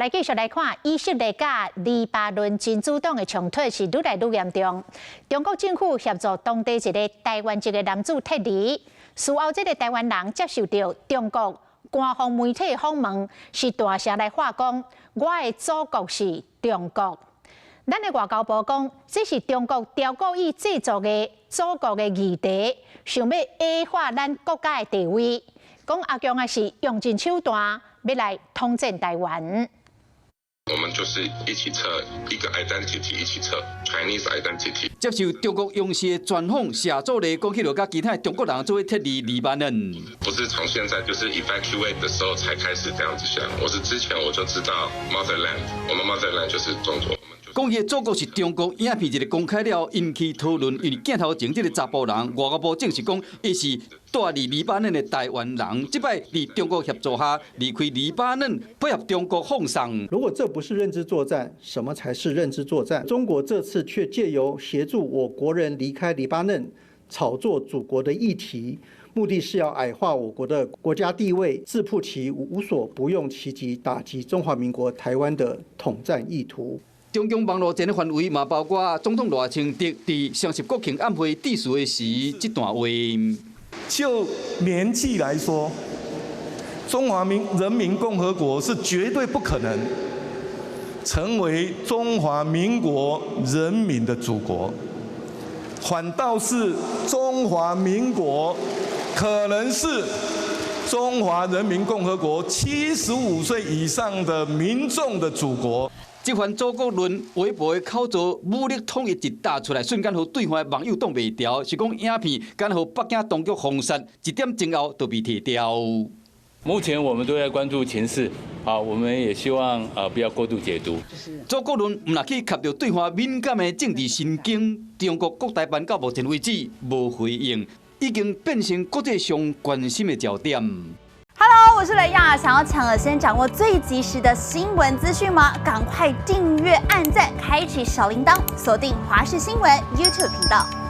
来继续来看，以色列甲黎巴嫩真主党的冲突是愈来愈严重。中国政府协助当地一个台湾籍的男子撤离，事后这个台湾人接受到中国官方媒体的访问，是大声来话讲：我的祖国是中国。咱的外交部讲，这是中国刁故意制作的祖国的议题，想要矮化咱国家的地位。讲阿强也是用尽手段要来统战台湾。我们就是一起撤一个 identity， 一起撤 Chinese identity。接受中国央视的专访，谢祖立讲起了甲其他中国人做撤离黎巴嫩。不是从现在就是 evacuate 的时候才开始这样子想，我是之前我就知道 motherland， 我们 motherland 就是中国。讲伊的祖国是中国，影片一个公开了，引起讨论。因为镜头前这个查甫人，外交部证实讲，伊是住伫黎巴嫩的台湾人，即摆伫中国协助下离开黎巴嫩，配合中国放送。如果这不是认知作战，什么才是认知作战？中国这次却借由协助我国人离开黎巴嫩，炒作祖国的议题，目的是要矮化我国的国家地位，自曝其无所不用其极，打击中华民国台湾的统战意图。中共网络战的范围嘛，包括总统赖清德伫双十国庆晚会致辞的时这段话。就年纪来说，中华人民共和国是绝对不可能成为中华民国人民的祖国，反倒是中华民国可能是中华人民共和国75岁以上的民众的祖国。这番祖国论微博的口罩武力统一一打出来，瞬间互对方的网友挡袂牢，是讲影片刚互北京当局封杀，一点钟后都被摕掉。目前我们都在关注情势，我们也希望不要过度解读。祖国论唔若去卡到对方敏感的政治神经，中国国台办到目前为止无回应，已经变成国际上关心的焦点。Hello， 我是雷亚，想要抢了先掌握最及时的新闻资讯吗？赶快订阅、按赞、开启小铃铛，锁定华视新闻 YouTube 频道。